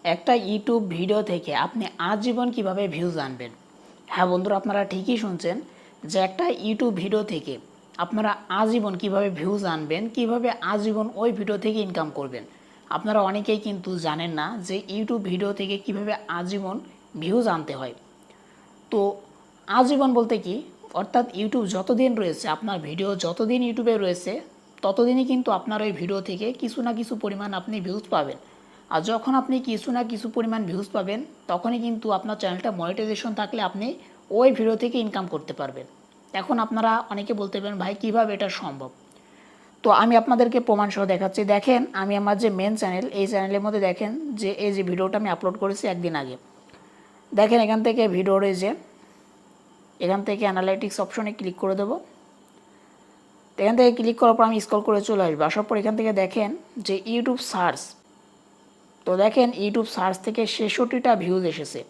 একটা YouTube video থেকে আপনি আজীবন কিভাবে ভিউজ আনবেন। হ্যাঁ বন্ধুরা, আপনারা ঠিকই শুনছেন যে একটা ইউটিউব ভিডিও থেকে আপনারা আজীবন কিভাবে ভিউজ আনবেন, কিভাবে আজীবন ওই ভিডিও থেকে ইনকাম করবেন। আপনারা অনেকেই কিন্তু জানেন না যে ইউটিউব ভিডিও থেকে কিভাবে আজীবন ভিউজ আনতে হয়। তো আজীবন বলতে কি, অর্থাৎ ইউটিউব যতদিন রয়েছে, আপনার ভিডিও যতদিন ইউটিউবে রয়েছে ততদিনই কিন্তু আপনার ওই ভিডিও থেকে কিছু না কিছু পরিমাণ আপনি ভিউজ পাবেন। আর যখন আপনি কিছু না কিছু পরিমাণ ভিউজ পাবেন তখনই কিন্তু আপনার চ্যানেলটা মনিটাইজেশন থাকলে আপনি ওই ভিডিও থেকে ইনকাম করতে পারবেন। এখন আপনারা অনেকে বলতে পারেন, ভাই কীভাবে এটা সম্ভব? তো আমি আপনাদেরকে প্রমাণ সহ দেখাচ্ছি। দেখেন, আমি আমার যে মেন চ্যানেল, এই চ্যানেলের মধ্যে দেখেন যে এই যে ভিডিওটা আমি আপলোড করেছি একদিন আগে, দেখেন এখান থেকে ভিডিওর এই যে এখান থেকে অ্যানালাইটিক্স অপশনে ক্লিক করে দেবো। এখান থেকে ক্লিক করার পর আমি স্ক্রল করে চলে আসবো। আসার পর এখান থেকে দেখেন যে ইউটিউব সার্চ, তো দেখেন ইউটিউব সার্চ থেকে 66টা ভিউজ এসেছে।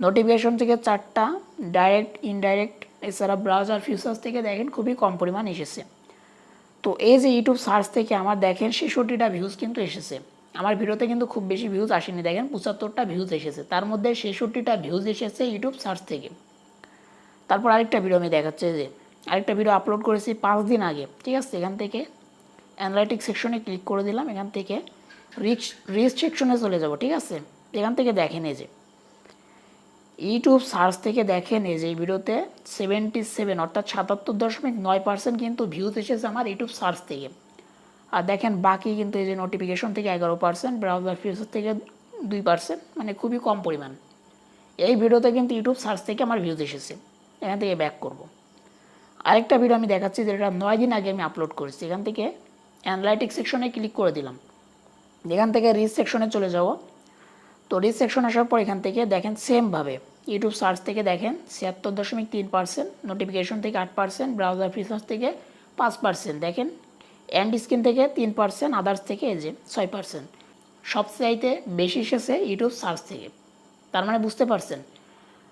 নোটিফিকেশন থেকে 4টা, ডাইরেক্ট ইনডাইরেক্ট এছাড়া ব্রাউজার ফিচার্স থেকে দেখেন খুবই কম পরিমাণ এসেছে। তো এই যে ইউটিউব সার্চ থেকে আমার দেখেন 66টা ভিউজ কিন্তু এসেছে। আমার ভিডিওতে কিন্তু খুব বেশি ভিউজ আসেনি, দেখেন 75টা ভিউজ এসেছে, তার মধ্যে 66টা ভিউজ এসেছে ইউটিউব সার্চ থেকে। তারপর আরেকটা ভিডিও আমি দেখাচ্ছি, যে আরেকটা ভিডিও আপলোড করেছি 5 দিন আগে, ঠিক আছে। এখান থেকে অ্যানালাইটিক্স সেকশনে ক্লিক করে দিলাম, এখান থেকে রিচ সেকশনে চলে যাব, ঠিক আছে। এখান থেকে দেখেন এই যে ইউটিউব সার্চ থেকে দেখেন এই যে এই ভিডিওতে 77 অর্থাৎ 77.9% কিন্তু ভিউজ এসেছে আমার ইউটিউব সার্চ থেকে। আর দেখেন বাকি কিন্তু এই যে নোটিফিকেশন থেকে 11%, ব্রাউজার ফিচার থেকে 2%, মানে খুবই কম পরিমাণ। এই ভিডিওতে কিন্তু ইউটিউব সার্চ থেকে আমার ভিউজ এসেছে। এখান থেকে ব্যাক করব। আরেকটা ভিডিও আমি দেখাচ্ছি যেটা 9 দিন আগে আমি আপলোড করেছি। এখান থেকে অ্যানালাইটিক্স সেকশনে ক্লিক করে দিলাম, এখান থেকে রিচ সেকশনে চলে যাব। তো রিচ সেকশন আসার পর এখান থেকে দেখেন সেমভাবে ইউটিউব সার্চ থেকে দেখেন 76.3%, নোটিফিকেশন থেকে 8%, ব্রাউজার ফিচার্স থেকে 5%, দেখেন এন্ড স্ক্রিন থেকে 3%, আদার্স থেকে এই যে 6%। সবচাইতে বেশি এসেছে ইউটিউব সার্চ থেকে। তার মানে বুঝতে পারছেন,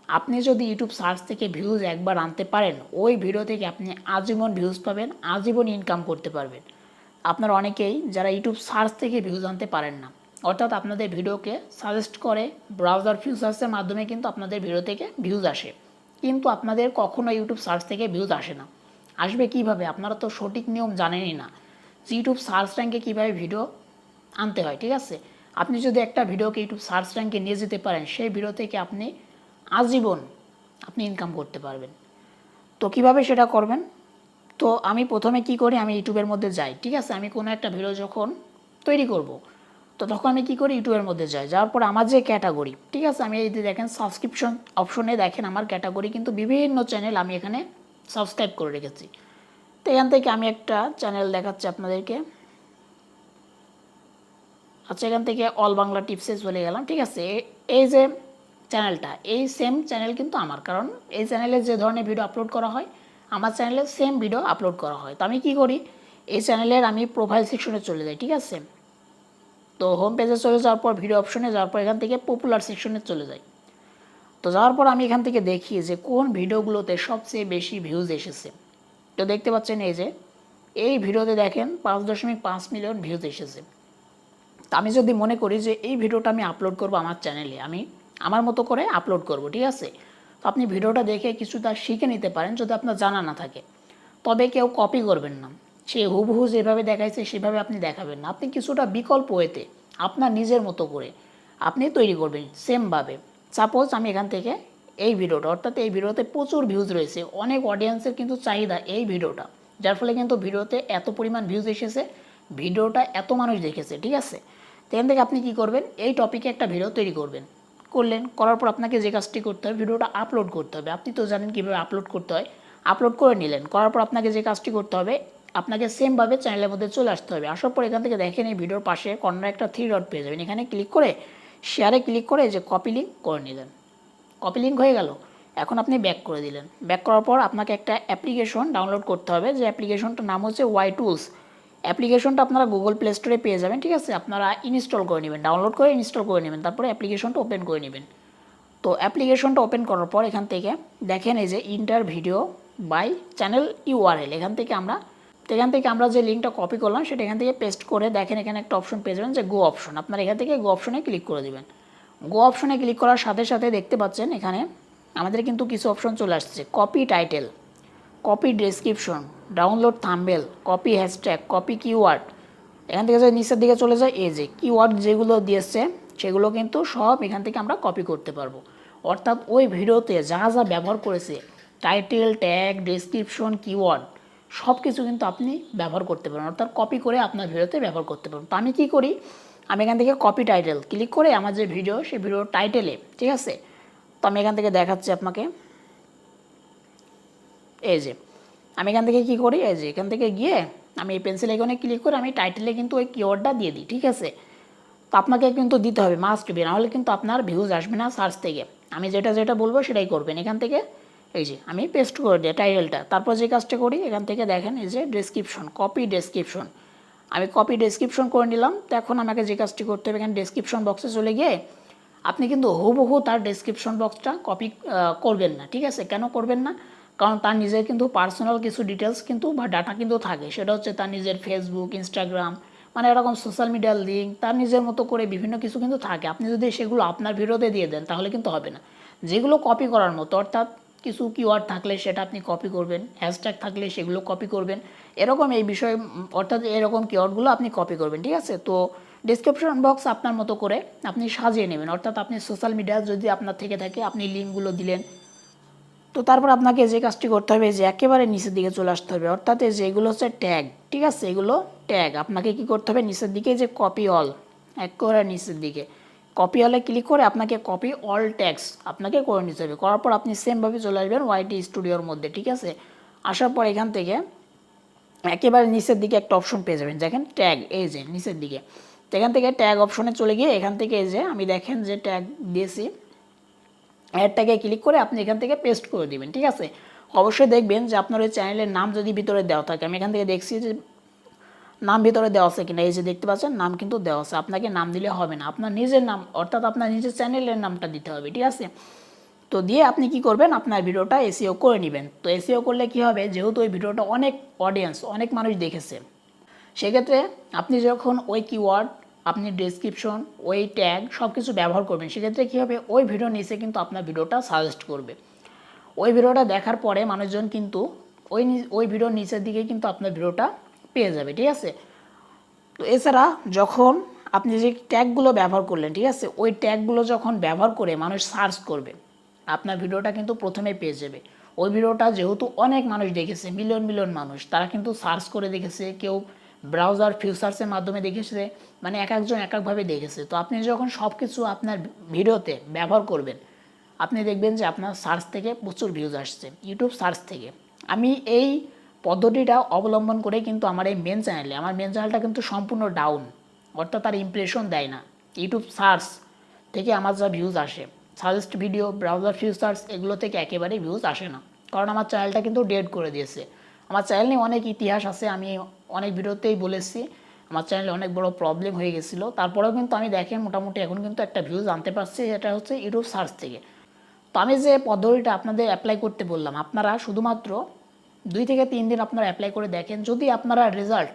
আপনি যদি ইউটিউব সার্চ থেকে ভিউজ একবার আনতে পারেন, ওই ভিডিও থেকে আপনি আজীবন ভিউজ পাবেন, আজীবন ইনকাম করতে পারবেন। আপনারা অনেকেই যারা ইউটিউব সার্চ থেকে ভিউজ আনতে পারেন না, অর্থাৎ আপনাদের ভিডিওকে সাজেস্ট করে ব্রাউজার ফিচার্সের মাধ্যমে কিন্তু আপনাদের ভিডিও থেকে ভিউজ আসে, কিন্তু আপনাদের কখনো ইউটিউব সার্চ থেকে ভিউজ আসে না। আসবে কিভাবে? আপনারা তো সঠিক নিয়ম জানেনই না যে ইউটিউব সার্চ র্যাঙ্কে কীভাবে ভিডিও আনতে হয়, ঠিক আছে। আপনি যদি একটা ভিডিওকে ইউটিউব সার্চ র্যাঙ্কে নিয়ে যেতে পারেন, সেই ভিডিও থেকে আপনি আজীবন আপনি ইনকাম করতে পারবেন। তো কিভাবে সেটা করবেন? তো আমি প্রথমে কি করি, আমি ইউটিউবের মধ্যে যাই, ঠিক আছে। আমি কোনো একটা ভিডিও যখন তৈরি করব, তো তখন আমি কি করি, ইউটিউবের মধ্যে যাই। যাওয়ার পর আমার যে ক্যাটাগরি, ঠিক আছে, আমি এই যে দেখেন সাবস্ক্রিপশন অপশনে দেখেন আমার ক্যাটাগরি কিন্তু বিভিন্ন চ্যানেল আমি এখানে সাবস্ক্রাইব করে রেখেছি। তো এখান থেকে আমি একটা চ্যানেল দেখাচ্ছি আপনাদেরকে। আচ্ছা, এখান থেকে অল বাংলা টিপসে চলে গেলাম, ঠিক আছে। এই যে চ্যানেলটা, এই সেম চ্যানেল কিন্তু আমার, কারণ এই চ্যানেলে যে ধরনের ভিডিও আপলোড করা হয় আমার চ্যানেলে সেম ভিডিও আপলোড করা হয়। তো আমি কি করি, এই চ্যানেলের আমি প্রোফাইল সেকশনে চলে যাই, ঠিক আছে। তো হোম পেজে চলে যাওয়ার পর ভিডিও অপশনে যাওয়ার পর এখান থেকে পপুলার সেকশনে চলে যাই। তো যাওয়ার পর আমি এখান থেকে দেখি যে কোন ভিডিওগুলোতে সবচেয়ে বেশি ভিউজ এসেছে। তো দেখতে পাচ্ছেন এই যে এই ভিডিওতে দেখেন 5.5 মিলিয়ন ভিউজ এসেছে। তো আমি যদি মনে করি যে এই ভিডিওটা আমি আপলোড করব আমার চ্যানেলে, আমি আমার মতো করে আপলোড করব, ঠিক আছে। তো আপনি ভিডিওটা দেখে কিছুটা শিখে নিতে পারেন যদি আপনার জানা না থাকে। তবে কেউ কপি করবেন না, সে হুবহু যেভাবে দেখাইছে সেভাবে আপনি দেখাবেন না। আপনি কিছুটা বিকল্প ওয়েতে আপনার নিজের মতো করে আপনি তৈরি করবেন সেমভাবে। সাপোজ আমি এখান থেকে এই ভিডিওটা, অর্থাৎ এই ভিডিওতে প্রচুর ভিউজ রয়েছে, অনেক অডিয়েন্সের কিন্তু চাহিদা এই ভিডিওটা, যার ফলে কিন্তু ভিডিওতে এত পরিমাণ ভিউজ এসেছে, ভিডিওটা এত মানুষ দেখেছে, ঠিক আছে। এখান থেকে আপনি কি করবেন, এই টপিকে একটা ভিডিও তৈরি করবেন, করার পর আপনাকে যে কাজটি করতে হবে, ভিডিওটা আপলোড করতে হবে। আপনি তো জানেন কীভাবে আপলোড করতে হয়, আপলোড করে নিলেন, করার পর আপনাকে যে কাজটি করতে হবে, আপনাকে সেমভাবে চ্যানেলের মধ্যে চলে আসতে হবে। আসার পর এখান থেকে দেখেন এই ভিডিওর পাশে কর্নারে একটা 3 ডট পেয়ে যাবেন, এখানে ক্লিক করে শেয়ারে ক্লিক করে যে কপি লিঙ্ক করে নিলেন, কপি লিঙ্ক হয়ে গেল। এখন আপনি ব্যাক করে দিলেন, ব্যাক করার পর আপনাকে একটা অ্যাপ্লিকেশন ডাউনলোড করতে হবে, যে অ্যাপ্লিকেশনটার নাম হচ্ছে ওয়াই টুলস। অ্যাপ্লিকেশনটা আপনারা গুগল প্লে স্টোরে পেয়ে যাবেন, ঠিক আছে। আপনারা ইনস্টল করে নেবেন, ডাউনলোড করে ইনস্টল করে নেবেন, তারপরে অ্যাপ্লিকেশনটা ওপেন করে নেবেন। তো অ্যাপ্লিকেশনটা ওপেন করার পর এখান থেকে দেখেন এই যে inter video by channel URL, এখান থেকে আমরা যে লিঙ্কটা কপি করলাম সেটা এখান থেকে পেস্ট করে দেখেন এখানে একটা অপশন পেয়ে যাবেন যে গো অপশন। আপনারা এখান থেকে গো অপশনে ক্লিক করে দেবেন। গো অপশনে ক্লিক করার সাথে সাথে দেখতে পাচ্ছেন এখানে আমাদের কিন্তু কিছু অপশন চলে আসছে। Copy title, copy description, download thumbnail, copy hashtag, copy keyword. এখান থেকে যদি নিচের দিকে চলে যায়, এই যে কিওয়ার্ড যেগুলো দিয়েছে সেগুলো কিন্তু সব এখান থেকে আমরা কপি করতে পারবো। অর্থাৎ ওই ভিডিওতে যা যা ব্যবহার করেছে, টাইটেল, ট্যাগ, ডেসক্রিপশন, কিওয়ার্ড সব কিছু কিন্তু আপনি ব্যবহার করতে পারেন, অর্থাৎ কপি করে আপনার ভিডিওতে ব্যবহার করতে পারেন। তো আমি কী করি, আমি এখান থেকে কপি টাইটেল ক্লিক করে আমার যে ভিডিও, সেই ভিডিওর টাইটেলে, ঠিক আছে, তো আমি এখান থেকে দেখাচ্ছি আপনাকে। এই যে আমি এখান থেকে কী করি, এই যে এখান থেকে গিয়ে আমি এই পেন্সিল আইকনে ক্লিক করে আমি টাইটেলে কিন্তু ওই কিওয়ার্ডটা দিয়ে দিই, ঠিক আছে। তো আপনাকে কিন্তু দিতে হবে, মাস্ট বি, নাহলে কিন্তু আপনার ভিউজ আসবে না সার্চ থেকে। আমি যেটা যেটা বলবো সেটাই করবেন। এখান থেকে এই যে আমি পেস্ট করে দিই টাইটেলটা, তারপর যে কাজটা করি এখান থেকে দেখেন এই যে ডেসক্রিপশন, কপি ডেসক্রিপশন, আমি কপি ডেসক্রিপশন করে নিলাম। তো এখন আমাকে যে কাজটি করতে হবে, এখানে ডেসক্রিপশন বক্সে চলে গিয়ে আপনি কিন্তু হুবহু তার ডেসক্রিপশন বক্সটা কপি করবেন না, ঠিক আছে। কেন করবেন না, কারণ তার নিজের কিন্তু পার্সোনাল কিছু ডিটেলস কিন্তু বা ডাটা কিন্তু থাকে, সেটা হচ্ছে তার নিজের ফেসবুক, ইনস্টাগ্রাম, মানে এরকম সোশ্যাল মিডিয়ার লিঙ্ক, তার নিজের মতো করে বিভিন্ন কিছু কিন্তু থাকে। আপনি যদি সেগুলো আপনার ভিডিওতে দিয়ে দেন তাহলে কিন্তু হবে না। যেগুলো কপি করার মতো, অর্থাৎ কিছু কিওয়ার্ড থাকলে সেটা আপনি কপি করবেন, হ্যাশট্যাগ থাকলে সেগুলো কপি করবেন, এরকম এই বিষয়ে, অর্থাৎ এরকম কিওয়ার্ডগুলো আপনি কপি করবেন, ঠিক আছে। তো ডেসক্রিপশন বক্স আপনার মতো করে আপনি সাজিয়ে নেবেন, অর্থাৎ আপনি সোশ্যাল মিডিয়া যদি আপনার থেকে থাকে আপনি লিঙ্কগুলো দিলেন। তো তারপর আপনাকে যে কাজটি করতে হবে যে একেবারে নিচের দিকে চলে আসতে হবে, অর্থাৎ এই যে এগুলো হচ্ছে ট্যাগ, ঠিক আছে, এগুলো ট্যাগ। আপনাকে কি করতে হবে, নিচের দিকে যে কপি অল, একেবারে নিচের দিকে কপি অলে ক্লিক করে আপনাকে কপি অল ট্যাগস আপনাকে করে নিতে হবে। করার পর আপনি সেমভাবে চলে আসবেন ওয়াইটি স্টুডিওর মধ্যে, ঠিক আছে। আসার পর এখান থেকে একেবারে নিচের দিকে একটা অপশন পেয়ে যাবেন, দেখেন ট্যাগ, এই যে নিচের দিকে। তো এখান থেকে ট্যাগ অপশনে চলে গিয়ে এখান থেকে এই যে আমি দেখেন যে ট্যাগ দিয়েছি, অ্যাডটাকে ক্লিক করে আপনি এখান থেকে পেস্ট করে দিবেন, ঠিক আছে। অবশ্যই দেখবেন যে আপনার ওই চ্যানেলের নাম যদি ভিতরে দেওয়া থাকে, আমি এখান থেকে দেখছি যে নাম ভিতরে দেওয়া আছে কিনা, এই যে দেখতে পাচ্ছেন নাম কিন্তু দেওয়া আছে। আপনাকে নাম দিলে হবে না, আপনার নিজের নাম, অর্থাৎ আপনার নিজের চ্যানেলের নামটা দিতে হবে, ঠিক আছে। তো দিয়ে আপনি কি করবেন, আপনার ভিডিওটা এসইও করে নেবেন। তো এসইও করলে কি হবে, যেহেতু ওই ভিডিওটা অনেক অডিয়েন্স, অনেক মানুষ দেখেছে, সেক্ষেত্রে আপনি যখন ওই কিওয়ার্ড, আপনি ডেসক্রিপশন, ওই ট্যাগ সব কিছু ব্যবহার করবেন, সেক্ষেত্রে কী হবে, ওই ভিডিও নিচে কিন্তু আপনার ভিডিওটা সাজেস্ট করবে। ওই ভিডিওটা দেখার পরে মানুষজন কিন্তু ওই ভিডিওর নিচের দিকে কিন্তু আপনার ভিডিওটা পেয়ে যাবে, ঠিক আছে। তো এছাড়া যখন আপনি যে ট্যাগগুলো ব্যবহার করলেন, ঠিক আছে, ওই ট্যাগগুলো যখন ব্যবহার করে মানুষ সার্চ করবে, আপনার ভিডিওটা কিন্তু প্রথমে পেয়ে যাবে। ওই ভিডিওটা যেহেতু অনেক মানুষ দেখেছে, মিলিয়ন মিলিয়ন মানুষ, তারা কিন্তু সার্চ করে দেখেছে, কেউ ব্রাউজার ফিচার্সের মাধ্যমে দেখেছে, মানে এক একজন এক একভাবে দেখেছে। তো আপনি যখন সব কিছু আপনার ভিডিওতে ব্যবহার করবেন, আপনি দেখবেন যে আপনার সার্চ থেকে প্রচুর ভিউজ আসছে, ইউটিউব সার্চ থেকে। আমি এই পদ্ধতিটা অবলম্বন করে কিন্তু আমার এই মেন চ্যানেলে, আমার মেন চ্যানেলটা কিন্তু সম্পূর্ণ ডাউন, অর্থাৎ তার ইমপ্রেশন দেয় না। ইউটিউব সার্চ থেকে আমার যা ভিউজ আসে, সাজেস্ট ভিডিও, ব্রাউজার ফিচার্স, এগুলো থেকে একেবারেই ভিউজ আসে না, কারণ আমার চ্যানেলটা কিন্তু ডেড করে দিয়েছে। আমার চ্যানেলে অনেক ইতিহাস আছে, আমি অনেক ভিডিওতেই বলেছি আমার চ্যানেলে অনেক বড় প্রবলেম হয়ে গেছিলো। তারপরেও কিন্তু আমি দেখেন মোটামুটি এখন কিন্তু একটা ভিউজ আনতে পারছি, এটা হচ্ছে ইউটিউব সার্চ থেকে। তো আমি যে পদ্ধতিটা আপনাদের অ্যাপ্লাই করতে বললাম, আপনারা শুধুমাত্র 2 থেকে 3 দিন আপনারা অ্যাপ্লাই করে দেখেন। যদি আপনারা রেজাল্ট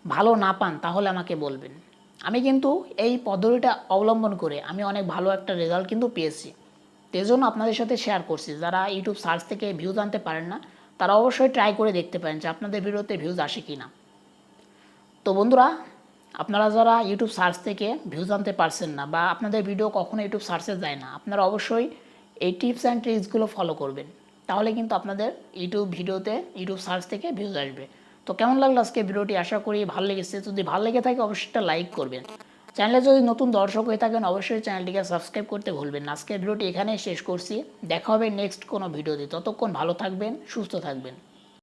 ভালো না পান তাহলে আমাকে বলবেন। আমি কিন্তু এই পদ্ধতিটা অবলম্বন করে আমি অনেক ভালো একটা রেজাল্ট কিন্তু পেয়েছি। এই জন্য আপনাদের সাথে শেয়ার করছি, যারা ইউটিউব সার্চ থেকে ভিউজ আনতে পারেন না তারা অবশ্যই ট্রাই করে দেখতে পারেন যে আপনাদের ভিডিওতে ভিউজ আসে কি না। তো বন্ধুরা, আপনারা যারা ইউটিউব সার্চ থেকে ভিউজ আনতে পারছেন না, বা আপনাদের ভিডিও কখনো ইউটিউব সার্চে যায় না, আপনারা অবশ্যই এই টিপস অ্যান্ড ট্রিক্সগুলো ফলো করবেন, তাহলে কিন্তু আপনাদের ইউটিউব সার্চ থেকে ভিউজ আসবে। তো কেমন লাগলো আজকে ভিডিওটি, আশা করি ভালো লেগেছে। যদি ভালো লেগে থাকে অবশ্যই একটা লাইক করবেন। চ্যানেলে যদি নতুন দর্শক হয়ে থাকেন অবশ্যই চ্যানেলটিকে সাবস্ক্রাইব করতে ভুলবেন না। আজকের ভিডিওটি এখানেই শেষ করছি, দেখা হবে নেক্সট কোনো ভিডিওতে। ততক্ষণ ভালো থাকবেন, সুস্থ থাকবেন।